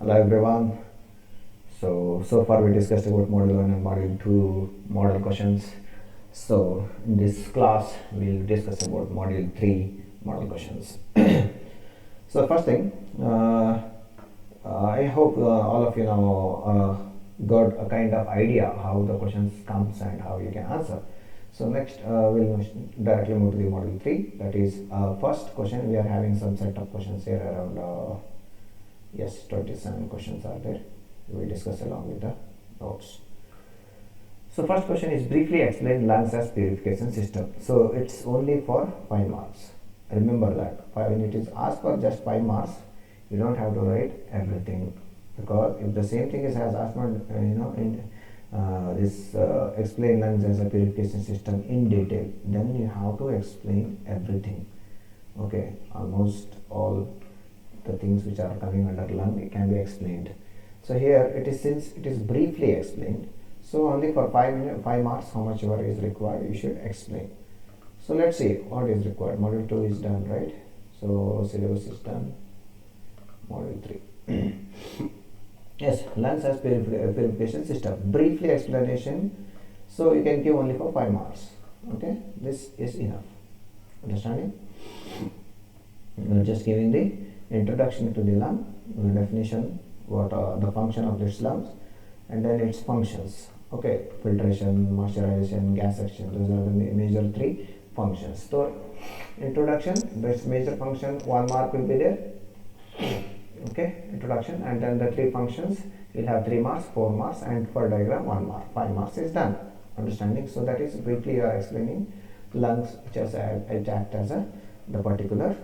Hello everyone. So far we discussed about module 1 and module 2 model questions. So in this class we'll discuss about module 3 model questions. So first thing, I hope all of you now got a kind of idea how the questions comes and how you can answer. So next we'll directly move to the module 3, that is first question. We are having some set of questions here around yes, 27 questions are there. We will discuss along with the notes. So first question is briefly explain lungs as purification system. So it's only for 5 marks. Remember that when it is asked for just 5 marks, you don't have to write everything, because if the same thing is as asked in this explain lungs as a purification system in detail, then you have to explain everything. Okay, almost all the things which are coming under lung, it can be explained. So here it is, since it is briefly explained, so only for 5 marks, how much ever is required, you should explain. So let's see what is required. Module 2 is done, right? So syllabus is done. Module 3. Yes, lungs as purification system. Briefly explanation. So you can give only for 5 marks. Okay, this is enough. Understanding? You're just giving the introduction to the lung, definition, what the function of this lungs, and then its functions. Okay, filtration, moisturization, gas exchange, those are the major 3 functions. So introduction, this major function, 1 mark will be there. Okay, introduction, and then the 3 functions will have 3 marks, 4 marks, and for diagram 1 mark, 5 marks is done. Understanding? So that is briefly you are explaining lungs, which as act as the particular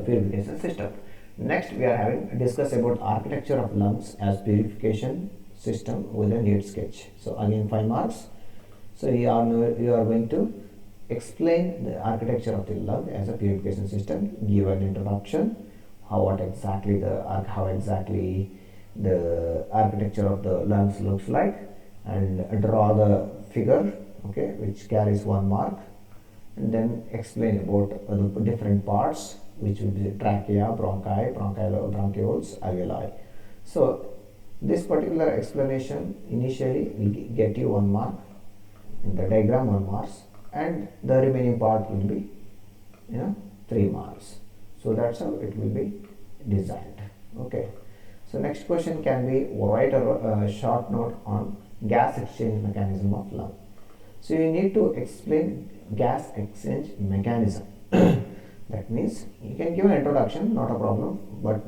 purification system. Next we are having discuss about architecture of lungs as purification system with a neat sketch. So again 5 marks. So you are going to explain the architecture of the lung as a purification system, give an introduction, how exactly the architecture of the lungs looks like, and draw the figure, okay, which carries 1 mark, and then explain about the different parts, which will be trachea, bronchi, bronchioles, alveoli. So this particular explanation initially will get you 1 mark, in the diagram 1 marks, and the remaining part will be 3 marks. So that's how it will be designed. Okay. So next question can be write a short note on gas exchange mechanism of lung. So you need to explain gas exchange mechanism. That means you can give an introduction, not a problem, but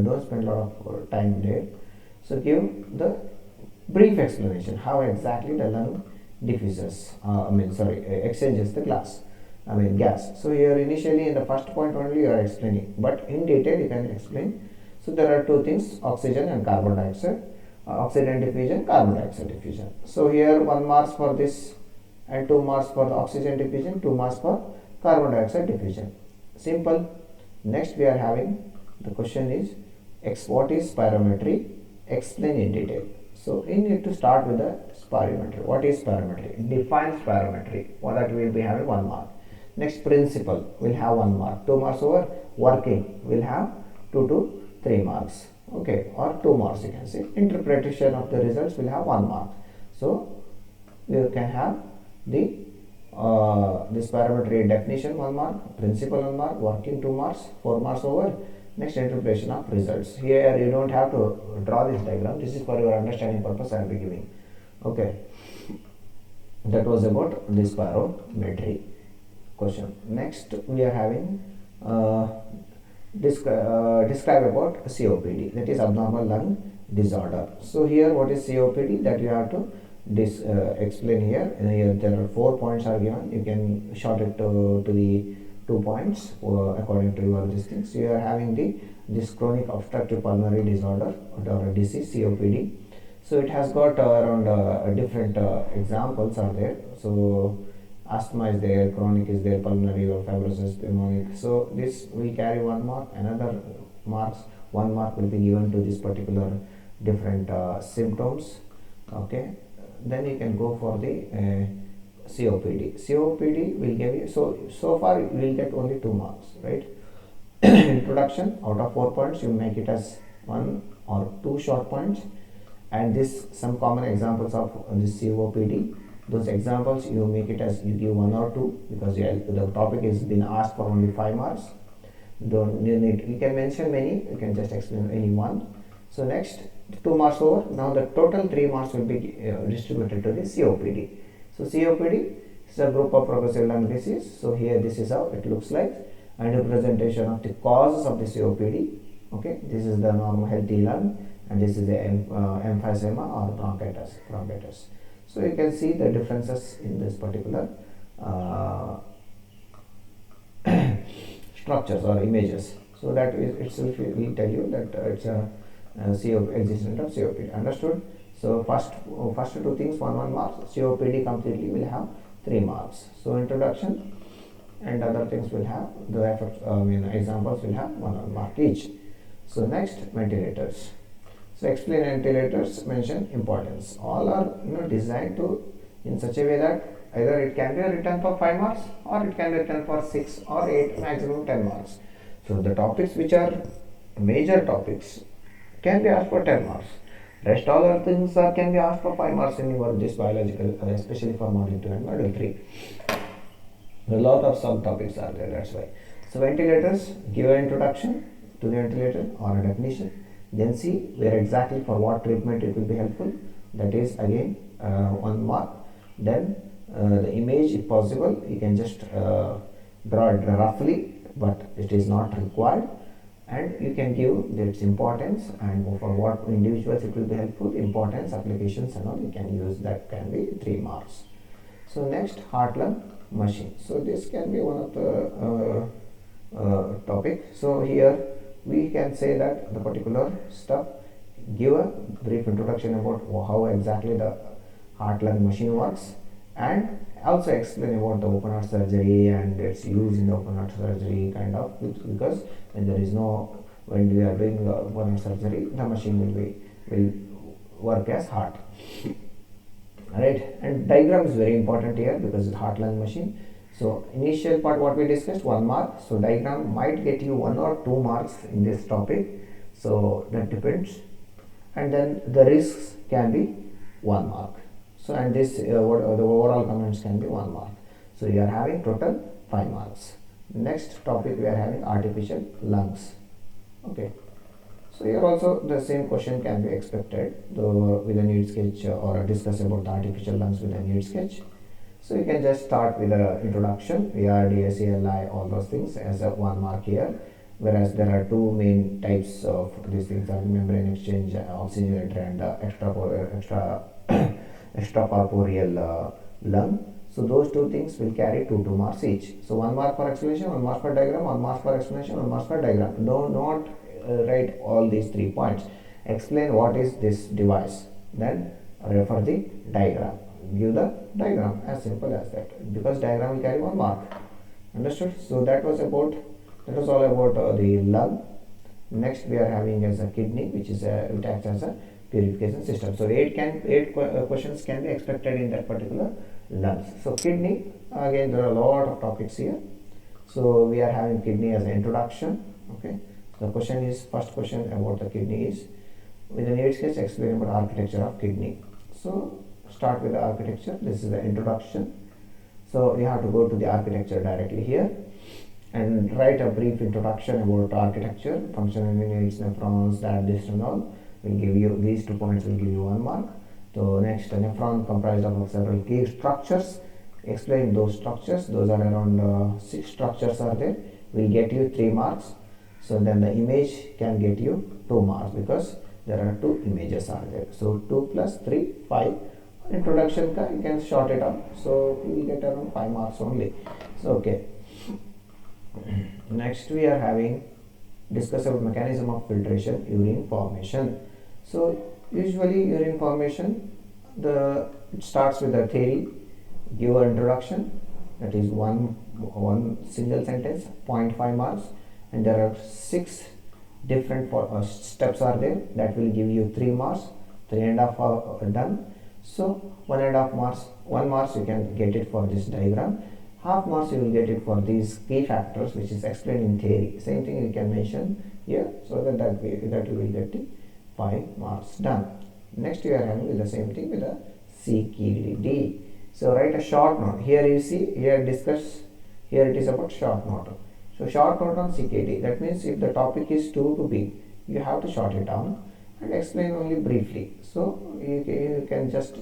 don't spend a lot of time there. So give the brief explanation how exactly the lung diffuses, exchanges the gas. So here initially in the first point only you are explaining, but in detail you can explain. So there are 2 things, oxygen and carbon dioxide, oxygen diffusion, carbon dioxide diffusion. So here 1 marks for this and 2 marks for the oxygen diffusion, 2 marks for carbon dioxide diffusion. Simple. Next we are having the question is what is spirometry? Explain in detail. So you need to start with the spirometry. What is spirometry? Define spirometry. For that we will be having 1 mark. Next, principle will have 1 mark. 2 marks over working will have 2 to 3 marks. Okay, or 2 marks you can say. Interpretation of the results will have 1 mark. So you can have the this spirometry definition 1 mark, principle 1 mark, working 2 marks, 4 marks over. Next, interpretation of results. Here you don't have to draw this diagram. This is for your understanding purpose I will be giving. Okay, that was about this spirometry question. Next we are having describe about COPD, that is abnormal lung disorder. So here what is COPD, that you have to explain here. Here there are 4 points are given. You can short it to the 2 points according to your these things. So you are having this chronic obstructive pulmonary disorder or disease, COPD. So it has got around different examples are there. So asthma is there, chronic is there, pulmonary or fibrosis, pneumonic. So this will carry 1 mark. Another marks 1 mark will be given to this particular different symptoms. Okay, then you can go for the COPD. COPD will give you, so far you will get only 2 marks, right? introduction. Out of 4 points, you make it as 1 or 2 short points. And this some common examples of this COPD. Those examples you make it as you give 1 or 2 because the topic is been asked for only 5 marks. Don't you need, you can mention many, you can just explain any one. So next 2 marks over. Now the total 3 marks will be distributed to the COPD. So COPD is a group of progressive lung disease. So here this is how it looks like, and representation of the causes of the COPD. Okay, this is the normal healthy lung, and this is the emphysema or bronchitis. So you can see the differences in this particular structures or images. So that is itself will tell you that it's a existence of COPD. Understood? So first two things 1 marks. COPD completely will have 3 marks. So introduction and other things will have the effects. Examples will have 1 mark each. So next, ventilators. So explain ventilators, mention importance. All are designed to in such a way that either it can be written for 5 marks or it can be written for 6 or 8, maximum 10 marks. So the topics which are major topics can be asked for 10 marks. Rest all other things can be asked for 5 marks in your this biological, especially for module 2 and module 3. A lot of subtopics are there, that's why. So ventilators, give an introduction to the ventilator or a definition, then see where exactly for what treatment it will be helpful, that is again 1 mark. Then the image, if possible, you can just draw it roughly, but it is not required, and you can give its importance and for what individuals it will be helpful, importance, applications and all you can use. That can be 3 marks. So next, heart lung machine. So this can be one of the topic. So here we can say that the particular stuff, give a brief introduction about how exactly the heart lung machine works, and also explain about the open heart surgery and its use in the open heart surgery kind of, because when there is no, when we are doing the open heart surgery, the machine will work as heart. Right, and diagram is very important here because it's heart lung machine. So initial part what we discussed 1 mark. So diagram might get you 1 or 2 marks in this topic. So that depends. And then the risks can be 1 mark. So and this the overall comments can be 1 mark. So you are having total 5 marks. Next topic we are having artificial lungs. Okay. So here also the same question can be expected, though with a need sketch or discuss about the artificial lungs with a need sketch. So you can just start with the introduction, VRD, CLI, all those things as a 1 mark here. Whereas there are 2 main types of these things are membrane exchange, oxygenator, and extracorporeal lung. So those 2 things will carry 2 marks each. So 1 mark for explanation, 1 mark for diagram, 1 mark for explanation, 1 mark for diagram. Do not write all these 3 points. Explain what is this device, then refer the diagram. Give the diagram, as simple as that, because diagram will carry 1 mark. Understood? So that was all about the lung. Next we are having as a kidney, which is it acts as a purification system. So 8 questions can be expected in that particular lungs. So kidney, again there are a lot of topics here. So we are having kidney as an introduction. Okay. The question is, first question about the kidney is, with the need sketch explain about architecture of kidney. So start with the architecture. This is the introduction. So we have to go to the architecture directly here and write a brief introduction about architecture, functional units, nephrons, that, this and all. Will give you these 2 points, will give you 1 mark. So next, a nephron comprised of several key structures. Explain those structures. Those are around 6 structures are there. Will get you 3 marks. So then the image can get you 2 marks because there are 2 images are there. So 2 plus 3, 5. Introduction you can short it up. So you will get around 5 marks only. So okay. Next we are having discuss about mechanism of filtration, urine formation. So usually urine formation, it starts with a theory, give an introduction, that is one single sentence, 0.5 marks, and there are 6 different steps are there that will give you 3 marks, 3.5 are done. So 1.5 marks, 1 marks you can get it for this diagram. Half marks you will get it for these key factors which is explained in theory. Same thing you can mention here, so that you will get the 5 marks done. Next we are having with the same thing with the CKD. So write a short note. Here you see, here discuss, here it is about short note. So short note on CKD, that means if the topic is too big, you have to short it down and explain only briefly. So you can just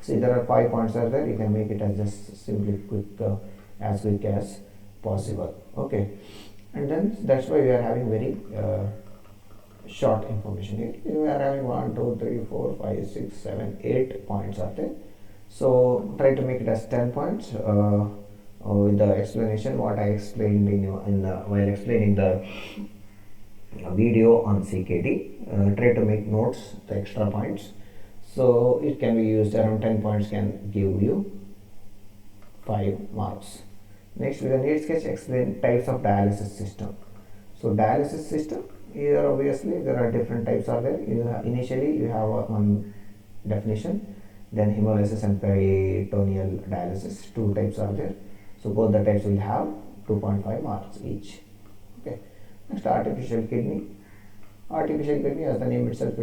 see there are 5 points are there, you can make it as just simply quick as quick as possible. Okay, and then that's why we are having very short information here. We are having 1, 2, 3, 4, 5, 6, 7, 8 points are there. So try to make it as 10 points with the explanation what I explained while explaining the video on CKD. Try to make notes, the extra points. So it can be used around 10 points can give you 5 marks. Next, with the need sketch, explain types of dialysis system. So dialysis system, here obviously there are different types are there. Initially you have one definition, then hemolysis and peritoneal dialysis, 2 types are there. So both the types will have 2.5 marks each. Okay. Next, artificial kidney. Artificial kidney, as the name itself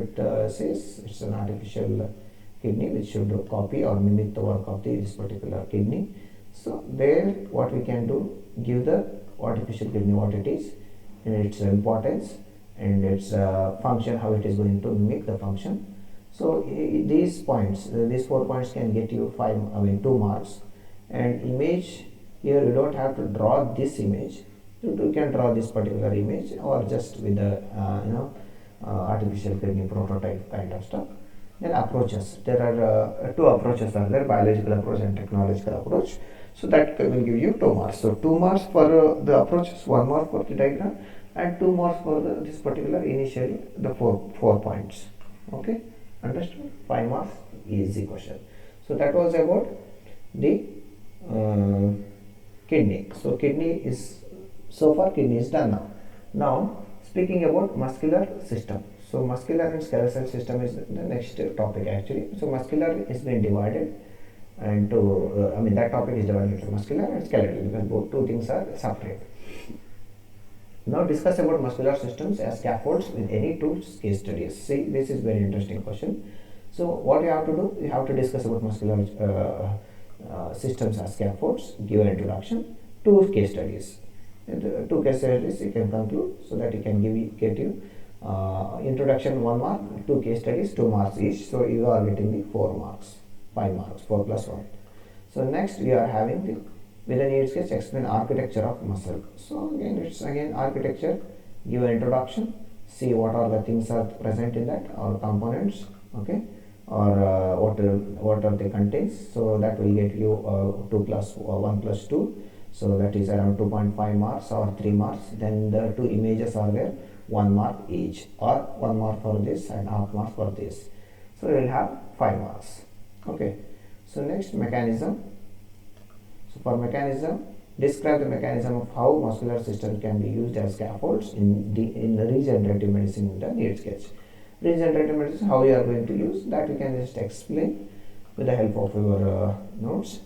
says, it's an artificial kidney which should copy or mimic the work of this particular kidney. So there what we can do, give the artificial kidney what it is and its importance and its function, how it is going to mimic the function. So these points, these 4 points can get you 2 marks. And image, here you don't have to draw this image. You can draw this particular image or just with the artificial kidney prototype kind of stuff. Then approaches, there are 2 approaches are there, biological approach and technological approach. So that will give you 2 marks. So 2 marks for the approaches, 1 mark for the diagram and 2 marks for this particular initially the 4 points. Okay, understood? 5 marks, easy question. So that was about the kidney. So kidney is, so far kidney is done now. Now speaking about muscular system. So muscular and skeletal system is the next topic actually. So muscular is been divided into, that topic is divided into muscular and skeletal because both 2 things are separate. Now discuss about muscular systems as scaffolds in any 2 case studies. See, this is very interesting question. So what you have to do, you have to discuss about muscular systems as scaffolds, give an introduction, 2 case studies. And 2 case studies you can conclude, so that you can get you introduction 1 mark, 2 case studies 2 marks each. So you are getting the 4 marks, 5 marks, 4 plus 1. So next we are having the with a need sketch, explain architecture of muscle. So again it's architecture, give an introduction, see what are the things are present in that or components, okay, or what are they contains. So that will get you 2 plus 1 plus 2. So that is around 2.5 marks or 3 marks. Then the 2 images are there, 1 mark each, or 1 mark for this and half mark for this. So we will have 5 marks. Okay. So next, mechanism. So for mechanism, describe the mechanism of how muscular system can be used as scaffolds in the regenerative medicine in the need sketch. Regenerative medicine, how you are going to use that, you can just explain with the help of your notes.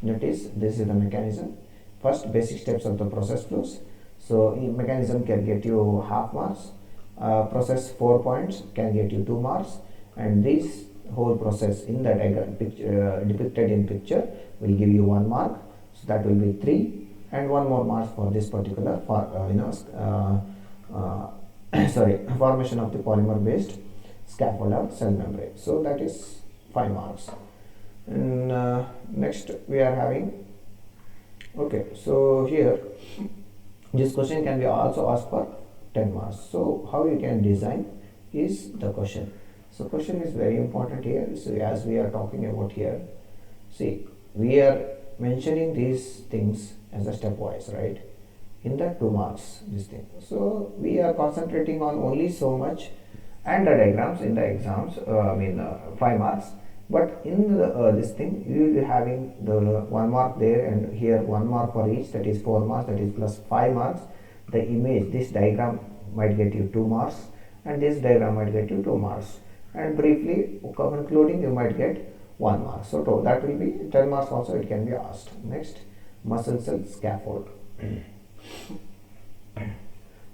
Notice this is the mechanism. First, basic steps of the process flows. So mechanism can get you half marks. Process 4 points can get you 2 marks, and this whole process in the diagram depicted in picture will give you 1 mark. So that will be 3, and 1 more mark for this particular formation of the polymer based scaffold of cell membrane. So that is 5 marks. And next we are having, okay, so here this question can be also asked for 10 marks. So how you can design is the question. So question is very important here. So as we are talking about here, see, we are mentioning these things as a stepwise, right? In the 2 marks, this thing. So we are concentrating on only so much and the diagrams in the exams, 5 marks. But in this thing, you will be having the 1 mark there and here 1 mark for each, that is 4 marks, that is plus 5 marks. The image, this diagram might get you 2 marks and this diagram might get you 2 marks. And briefly concluding, you might get 1 mark. So that will be 10 marks also it can be asked. Next, muscle cell scaffold.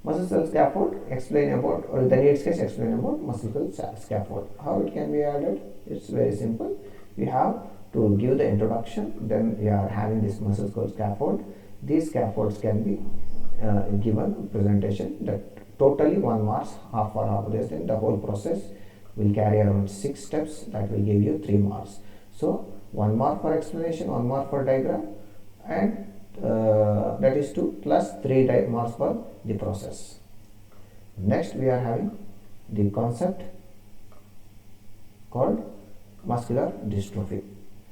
Muscle cell scaffold, explain about, or the needs case, explain about muscle cell scaffold. How it can be added? It's very simple. You have to give the introduction, then you are having this muscle cell scaffold. These scaffolds can be given presentation that totally 1 mark, half or half this, then the whole process will carry around 6 steps, that will give you 3 marks. So 1 mark for explanation, 1 mark for diagram, and that is 2 plus 3 marks for the process. Next we are having the concept called muscular dystrophy.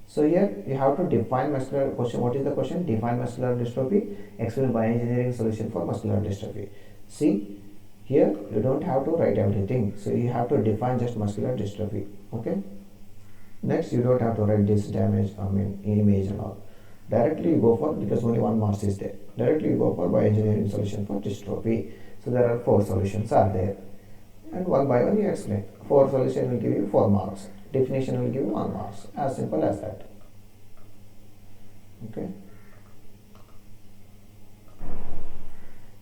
So here you have to define muscular question. What is the question? Define muscular dystrophy, explain bioengineering solution for muscular dystrophy. See, here you don't have to write everything. So you have to define just muscular dystrophy. Okay. Next you don't have to write this damage, image and all. Directly you go for, because only 1 mark is there. Directly you go for bioengineering solution for dystrophy. So there are 4 solutions are there. And one by one you explain. 4 solution will give you 4 marks. Definition will give you 1 mark. As simple as that. Okay.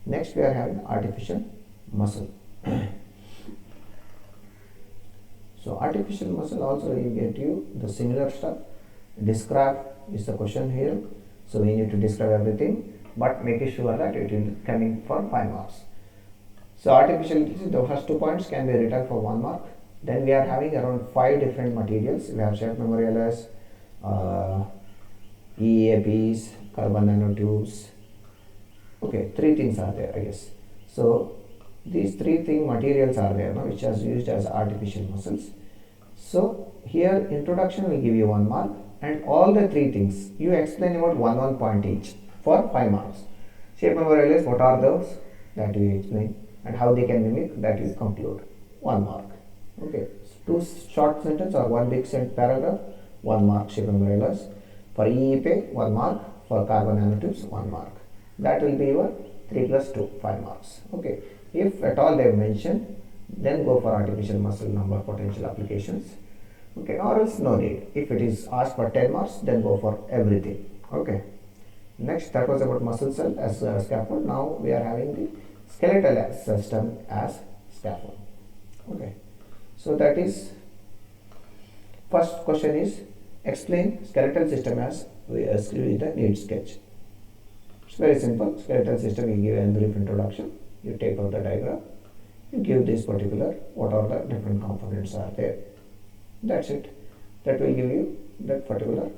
Next we are having artificial muscle. So artificial muscle also you get you the similar stuff. Describe is the question here. So we need to describe everything, but make sure that it is coming for 5 marks. So artificial, the first 2 points can be written for 1 mark. Then we are having around 5 different materials. We have shape memorials, EAPs, carbon nanotubes. Okay, 3 things are there, I guess. So these 3 materials are there, which are used as artificial muscles. So here introduction will give you 1 mark, and all the 3 things you explain about 1 point each for 5 marks. Shape memorials, what are those? That you explain, and how they can mimic, that you conclude. 1 mark. Okay, 2 short sentences or 1 big paragraph, 1 mark shape memorials. For EEP, 1 mark. For carbon nanotubes, 1 mark. That will be your 3 plus 2, 5 marks. Okay, if at all they have mentioned, then go for artificial muscle number potential applications. Okay, or else no need. If it is asked for 10 marks, then go for everything. Okay. Next, that was about muscle cell as a scaffold. Now we are having the skeletal system as scaffold. Okay. So that is, first question is explain skeletal system as we escribe the need sketch. It's very simple. Skeletal system, you give a brief introduction, you take out the diagram, you give this particular, what are the different components are there. That's it. That will give you that particular,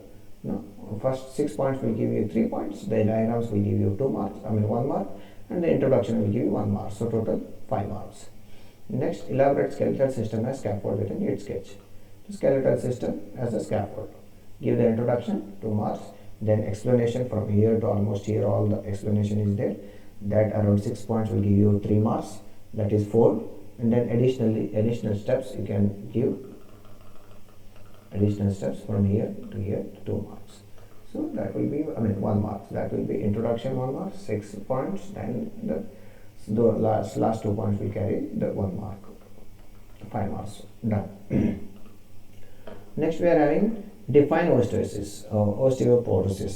first 6 points will give you 3 points, the diagrams will give you 2 marks, 1 mark, and the introduction will give you 1 mark. So total 5 marks. Next, elaborate skeletal system as scaffold with a need sketch. The skeletal system as a scaffold. Give the introduction, 2 marks, then explanation from here to almost here, all the explanation is there. That around 6 points will give you 3 marks, that is 4, and then additional steps you can give. Additional steps from here to here, 2 marks. So that will be 1 mark. That will be introduction 1 mark, 6 points, then the last 2 points will carry the 1 mark. 5 marks. Done. Next we are having define osteoporosis.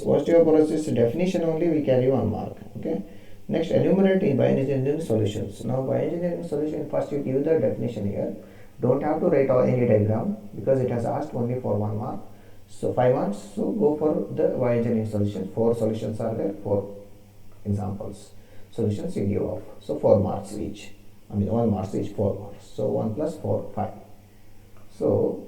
Osteoporosis definition only will carry 1 mark. Okay. Next, enumerate bioengineering solutions. Now bioengineering solution, first you give the definition here. Don't have to write any diagram because it has asked only for 1 mark. So 5 marks. So go for the bioengineering solution. 4 solutions are there. 4 examples. Solutions you give off. So 4 marks each. 1 marks each, 4 marks. So 1 plus 4, 5. So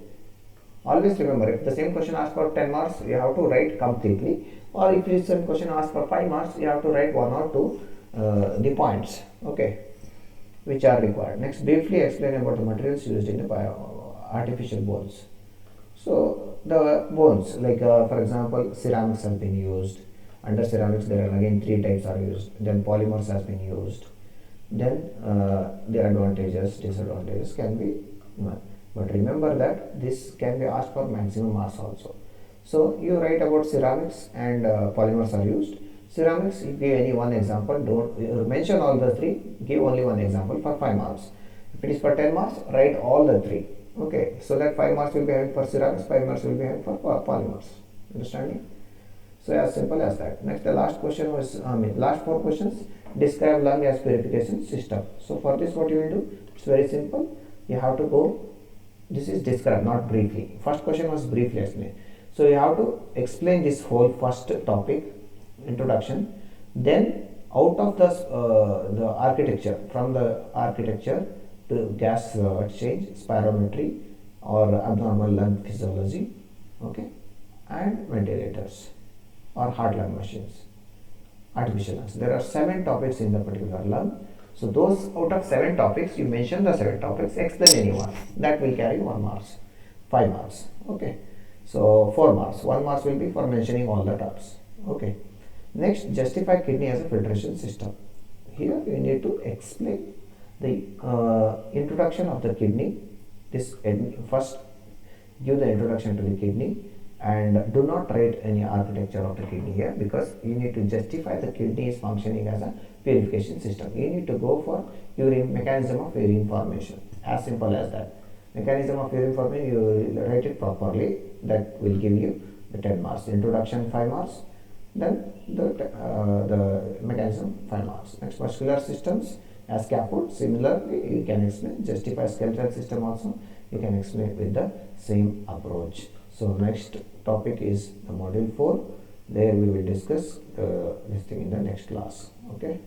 always remember, if the same question asks for 10 marks, you have to write completely. Or if the same question asks for 5 marks, you have to write 1 or 2 the points. Okay, which are required. Next, briefly explain about the materials used in the artificial bones. So the bones, like for example, ceramics have been used. Under ceramics, there are again 3 types are used. Then polymers has been used. Then the advantages, disadvantages can be given. But remember that this can be asked for maximum marks also. So you write about ceramics and polymers are used. Ceramics, you give any one example, don't mention all the 3, give only one example for 5 marks. If it is for 10 marks, write all the 3. Okay, so that 5 marks will be having for ceramics, 5 marks will be having for polymers. Understanding? So as simple as that. Next, the last question was, last 4 questions. Describe lung gas purification system. So for this, what you will do? It's very simple. You have to go. This is describe, not briefly. First question was briefly explained. So you have to explain this whole first topic, introduction. Then out of the architecture, from the architecture to gas exchange, spirometry or abnormal lung physiology, okay, and ventilators or heart lung machines, artificial lungs. There are 7 topics in the particular lung. So those out of 7 topics, you mention the 7 topics, explain any one. That will carry 1 marks, 5 marks. Okay. So 4 marks. 1 marks will be for mentioning all the topics. Okay. Next, justify kidney as a filtration system. Here you need to explain the introduction of the kidney. This first give the introduction to the kidney, and do not write any architecture of the kidney here, because you need to justify the kidney is functioning as a purification system. You need to go for urine mechanism of urine formation. As simple as that. Mechanism of urine formation, you will write it properly. That will give you the 10 marks. Introduction 5 marks. Then the mechanism 5 marks. Next, muscular systems as scaffold. Similarly, you can explain. Justify skeletal system also. You can explain with the same approach. So next topic is the module 4. There we will discuss this thing in the next class. Okay.